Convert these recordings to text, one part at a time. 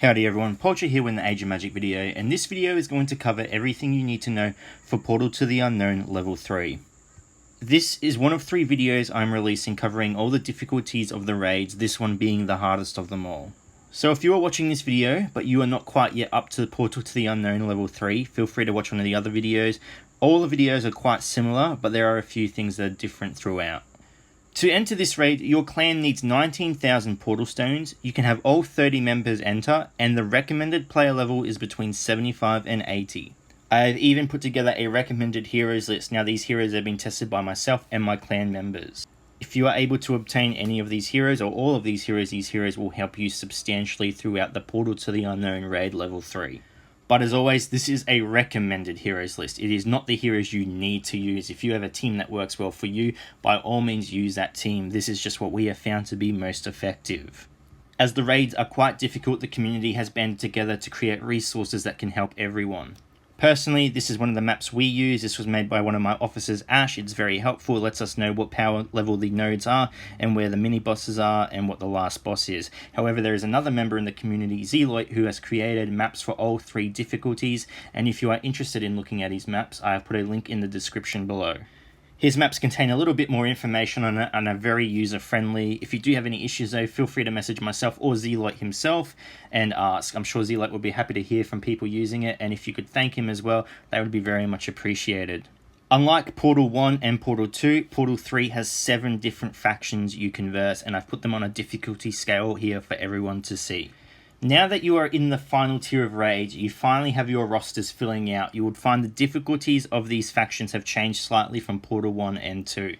Howdy everyone, Poultry here with the Age of Magic video, and this video is going to cover everything you need to know for Portal to the Unknown Level 3. This is one of 3 videos I'm releasing covering all the difficulties of the raids, this one being the hardest of them all. So if you are watching this video, but you are not quite yet up to Portal to the Unknown Level 3, feel free to watch one of the other videos. All the videos are quite similar, but there are a few things that are different throughout. To enter this raid, your clan needs 19,000 portal stones. You can have all 30 members enter, and the recommended player level is between 75 and 80. I have even put together a recommended heroes list. Now these heroes have been tested by myself and my clan members. If you are able to obtain any of these heroes or all of these heroes will help you substantially throughout the Portal to the Unknown raid level 3. But as always, this is a recommended heroes list. It is not the heroes you need to use. If you have a team that works well for you, by all means use that team. This is just what we have found to be most effective. As the raids are quite difficult, the community has banded together to create resources that can help everyone. Personally, this is one of the maps we use. This was made by one of my officers, Ash. It's very helpful. It lets us know what power level the nodes are and where the mini bosses are and what the last boss is. However, there is another member in the community, Zeloid, who has created maps for all 3 difficulties. And if you are interested in looking at his maps, I have put a link in the description below. His maps contain a little bit more information on it and are very user-friendly. If you do have any issues though, feel free to message myself or Zeloid himself and ask. I'm sure Zeloid would be happy to hear from people using it, and if you could thank him as well, that would be very much appreciated. Unlike Portal 1 and Portal 2, Portal 3 has 7 different factions you can verse, and I've put them on a difficulty scale here for everyone to see. Now that you are in the final tier of raids, you finally have your rosters filling out. You would find the difficulties of these factions have changed slightly from Portal 1 and 2.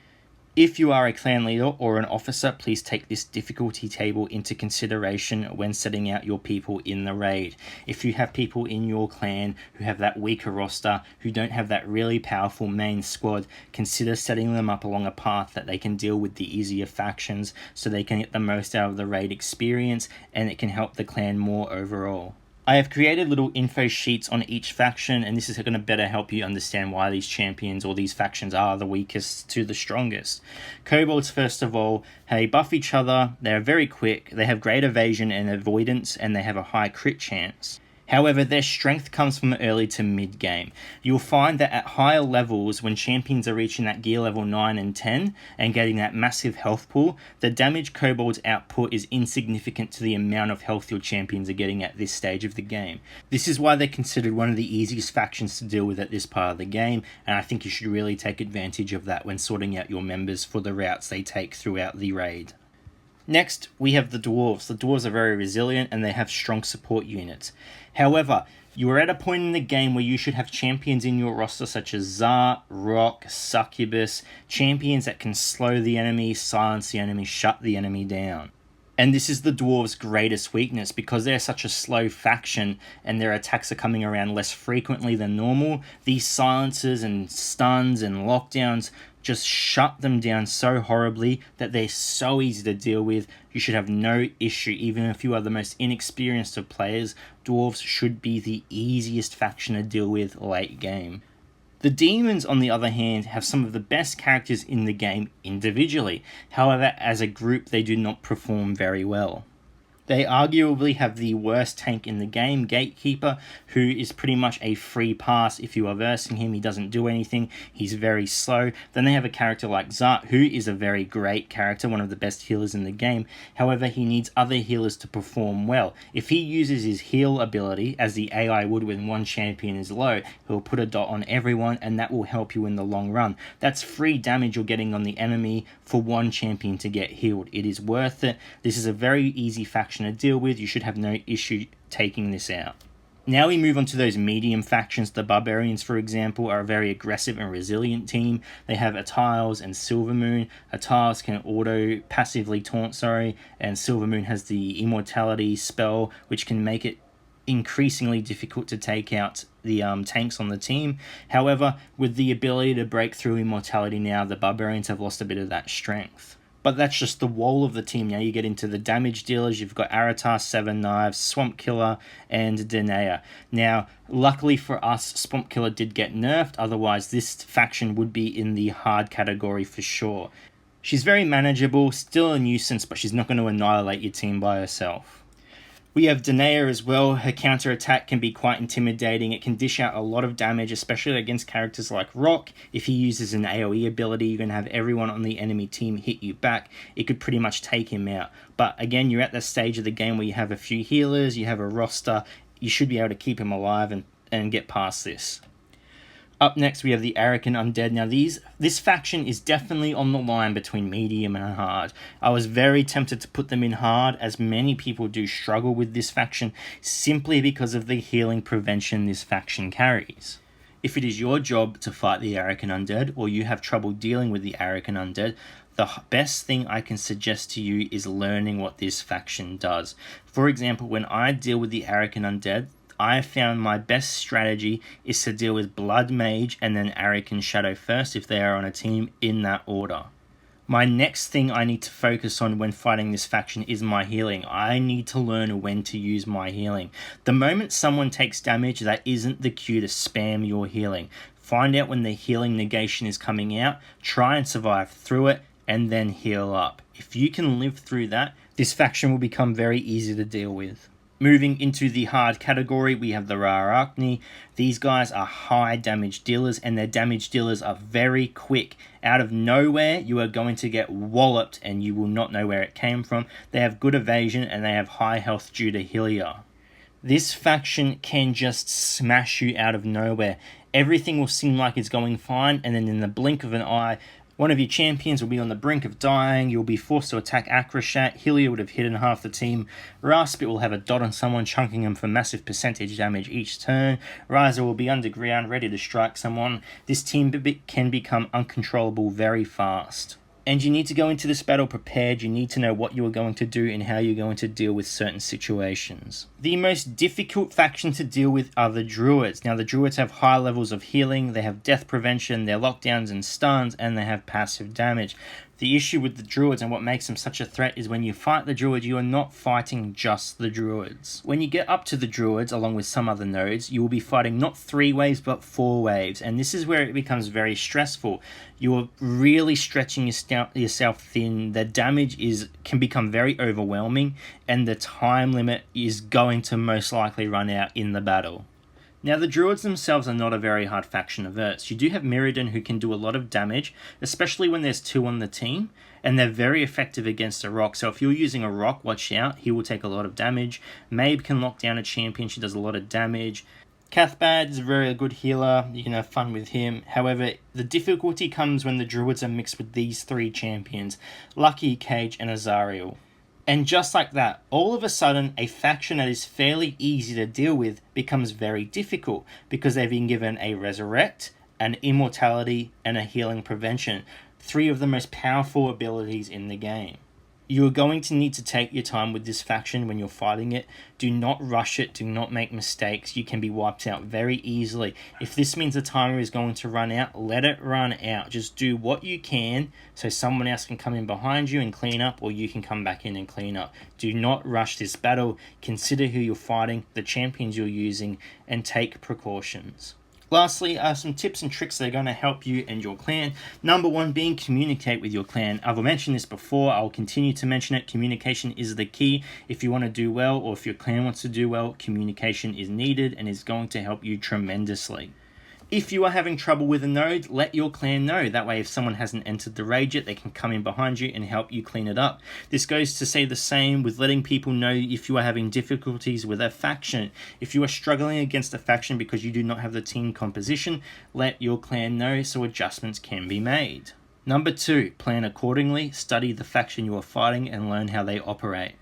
If you are a clan leader or an officer, please take this difficulty table into consideration when setting out your people in the raid. If you have people in your clan who have that weaker roster, who don't have that really powerful main squad, consider setting them up along a path that they can deal with the easier factions so they can get the most out of the raid experience and it can help the clan more overall. I have created little info sheets on each faction, and this is going to better help you understand why these champions or these factions are the weakest to the strongest. Kobolds, first of all, they buff each other, they are very quick, they have great evasion and avoidance, and they have a high crit chance. However, their strength comes from early to mid game. You'll find that at higher levels, when champions are reaching that gear level 9 and 10 and getting that massive health pool, the damage kobolds output is insignificant to the amount of health your champions are getting at this stage of the game. This is why they're considered one of the easiest factions to deal with at this part of the game, and I think you should really take advantage of that when sorting out your members for the routes they take throughout the raid. Next, we have the Dwarves. The Dwarves are very resilient and they have strong support units. However, you are at a point in the game where you should have champions in your roster such as Zart, Rock, Succubus, champions that can slow the enemy, silence the enemy, shut the enemy down. And this is the Dwarves' greatest weakness because they're such a slow faction and their attacks are coming around less frequently than normal. These silences and stuns and lockdowns just shut them down so horribly that they're so easy to deal with. You should have no issue. Even if you are the most inexperienced of players, Dwarves should be the easiest faction to deal with late game. The Demons, on the other hand, have some of the best characters in the game individually. However, as a group, they do not perform very well. They arguably have the worst tank in the game, Gatekeeper, who is pretty much a free pass. If you are versing him, he doesn't do anything. He's very slow. Then they have a character like Zart, who is a very great character, one of the best healers in the game. However, he needs other healers to perform well. If he uses his heal ability, as the AI would when one champion is low, he'll put a dot on everyone, and that will help you in the long run. That's free damage you're getting on the enemy for one champion to get healed. It is worth it. This is a very easy faction to deal with. You should have no issue taking this out. Now we move on to those medium factions. The Barbarians, for example, are a very aggressive and resilient team. They have Attiles and Silvermoon. Attiles can passively taunt, and Silvermoon has the immortality spell, which can make it increasingly difficult to take out the tanks on the team. However, with the ability to break through immortality now, the Barbarians have lost a bit of that strength. But that's just the wall of the team. Now you get into the damage dealers. You've got Aratar, Seven Knives, Swamp Killer, and Danaea. Now, luckily for us, Swamp Killer did get nerfed. Otherwise, this faction would be in the hard category for sure. She's very manageable, still a nuisance, but she's not going to annihilate your team by herself. We have Danae as well. Her counter-attack can be quite intimidating. It can dish out a lot of damage, especially against characters like Rock. If he uses an AoE ability, you're going to have everyone on the enemy team hit you back. It could pretty much take him out. But again, you're at the stage of the game where you have a few healers, you have a roster. You should be able to keep him alive and get past this. Up next, we have the Arrogant Undead. Now, this faction is definitely on the line between medium and hard. I was very tempted to put them in hard, as many people do struggle with this faction, simply because of the healing prevention this faction carries. If it is your job to fight the Arrogant Undead, or you have trouble dealing with the Arrogant Undead, the best thing I can suggest to you is learning what this faction does. For example, when I deal with the Arrogant Undead, I found my best strategy is to deal with Blood Mage and then Arrogant Shadow first if they are on a team, in that order. My next thing I need to focus on when fighting this faction is my healing. I need to learn when to use my healing. The moment someone takes damage, that isn't the cue to spam your healing. Find out when the healing negation is coming out, try and survive through it, and then heal up. If you can live through that, this faction will become very easy to deal with. Moving into the hard category, we have the Rarachni. These guys are high damage dealers, and their damage dealers are very quick. Out of nowhere, you are going to get walloped and you will not know where it came from. They have good evasion and they have high health due to Hylia. This faction can just smash you out of nowhere. Everything will seem like it's going fine, and then in the blink of an eye, one of your champions will be on the brink of dying. You'll be forced to attack Akrashat. Hylia would have hidden half the team. Raspit will have a dot on someone, chunking them for massive percentage damage each turn. Ryza will be underground, ready to strike someone. This team can become uncontrollable very fast. And you need to go into this battle prepared. You need to know what you are going to do and how you're going to deal with certain situations. The most difficult faction to deal with are the Druids. Now, the Druids have high levels of healing, they have death prevention, they're lockdowns and stuns, and they have passive damage. The issue with the Druids and what makes them such a threat is when you fight the Druid, you are not fighting just the Druids. When you get up to the Druids, along with some other nodes, you will be fighting not 3 waves, but 4 waves. And this is where it becomes very stressful. You are really stretching yourself thin. The damage can become very overwhelming, and the time limit is going to most likely run out in the battle. Now, the Druids themselves are not a very hard faction of Earths. You do have Mirrodin, who can do a lot of damage, especially when there's 2 on the team, and they're very effective against a rock. So if you're using a rock, watch out, he will take a lot of damage. Mabe can lock down a champion, she does a lot of damage. Cathbad is a very good healer, you can have fun with him. However, the difficulty comes when the Druids are mixed with these 3 champions, Lucky, Cage, and Azariel. And just like that, all of a sudden, a faction that is fairly easy to deal with becomes very difficult because they've been given a Resurrect, an Immortality, and a Healing Prevention, 3 of the most powerful abilities in the game. You are going to need to take your time with this faction when you're fighting it. Do not rush it, do not make mistakes. You can be wiped out very easily. If this means the timer is going to run out, let it run out. Just do what you can so someone else can come in behind you and clean up, or you can come back in and clean up. Do not rush this battle. Consider who you're fighting, the champions you're using, and take precautions. Lastly, some tips and tricks that are going to help you and your clan. Number 1 being communicate with your clan. I've mentioned this before, I'll continue to mention it. Communication is the key. If you want to do well, or if your clan wants to do well, communication is needed and is going to help you tremendously. If you are having trouble with a node, let your clan know. That way, if someone hasn't entered the raid yet, they can come in behind you and help you clean it up. This goes to say the same with letting people know if you are having difficulties with a faction. If you are struggling against a faction because you do not have the team composition, let your clan know so adjustments can be made. Number 2, plan accordingly. Study the faction you are fighting and learn how they operate.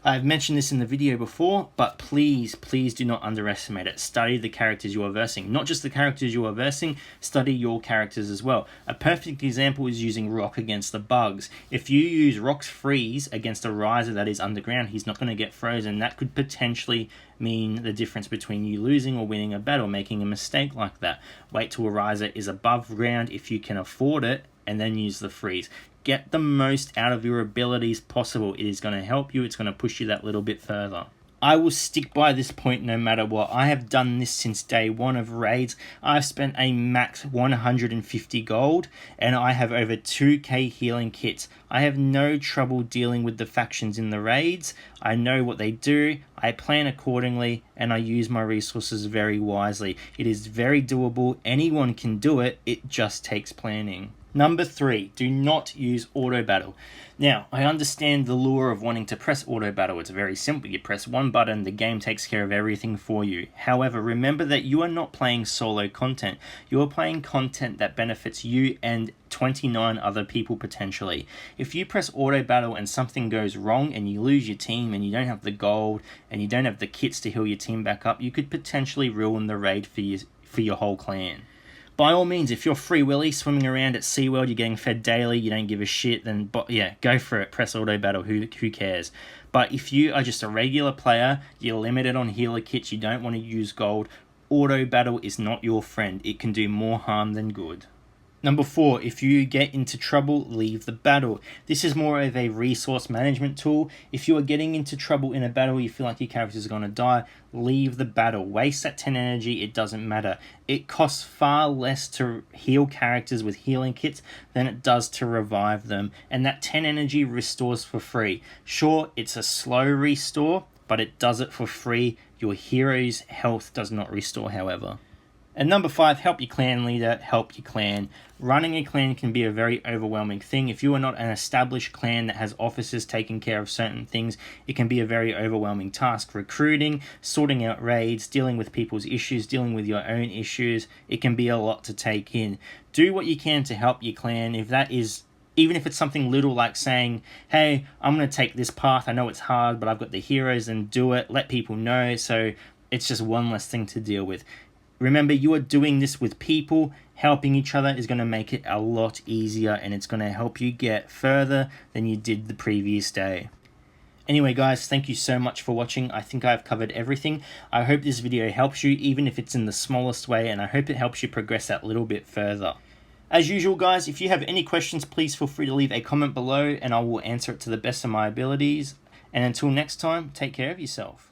I've mentioned this in the video before, but please do not underestimate it. Study the characters you are versing. Not just the characters you are versing, study your characters as well. A perfect example is using Rock against the bugs. If you use Rock's freeze against a Ryza that is underground, he's not going to get frozen. That could potentially mean the difference between you losing or winning a battle, making a mistake like that. Wait till a Ryza is above ground if you can afford it, and then use the freeze. Get the most out of your abilities possible. It is going to help you. It's going to push you that little bit further. I will stick by this point no matter what. I have done this since day one of raids. I've spent a max 150 gold and I have over 2k healing kits. I have no trouble dealing with the factions in the raids. I know what they do, I plan accordingly, and I use my resources very wisely. It is very doable, anyone can do it, it just takes planning. Number 3, do not use auto battle. Now, I understand the lure of wanting to press auto battle. It's very simple. You press one button, the game takes care of everything for you. However, remember that you are not playing solo content. You are playing content that benefits you and 29 other people potentially. If you press auto battle and something goes wrong and you lose your team and you don't have the gold and you don't have the kits to heal your team back up, you could potentially ruin the raid for your whole clan. By all means, if you're Free Willy swimming around at SeaWorld, you're getting fed daily, you don't give a shit, then yeah, go for it, press auto battle, who cares. But if you are just a regular player, you're limited on healer kits, you don't want to use gold, auto battle is not your friend. It can do more harm than good. Number 4, if you get into trouble, leave the battle. This is more of a resource management tool. If you are getting into trouble in a battle, you feel like your character is going to die, leave the battle. Waste that 10 energy, it doesn't matter. It costs far less to heal characters with healing kits than it does to revive them. And that 10 energy restores for free. Sure, it's a slow restore, but it does it for free. Your hero's health does not restore, however. And number 5, help your clan leader, help your clan. Running a clan can be a very overwhelming thing. If you are not an established clan that has officers taking care of certain things, it can be a very overwhelming task. Recruiting, sorting out raids, dealing with people's issues, dealing with your own issues, it can be a lot to take in. Do what you can to help your clan. If that is, even if it's something little like saying, hey, I'm going to take this path, I know it's hard, but I've got the heroes, and do it, let people know, so it's just one less thing to deal with. Remember, you are doing this with people. Helping each other is going to make it a lot easier, and it's going to help you get further than you did the previous day. Anyway guys, thank you so much for watching. I think I've covered everything. I hope this video helps you, even if it's in the smallest way, and I hope it helps you progress that little bit further. As usual guys, if you have any questions, please feel free to leave a comment below and I will answer it to the best of my abilities. And until next time, take care of yourself.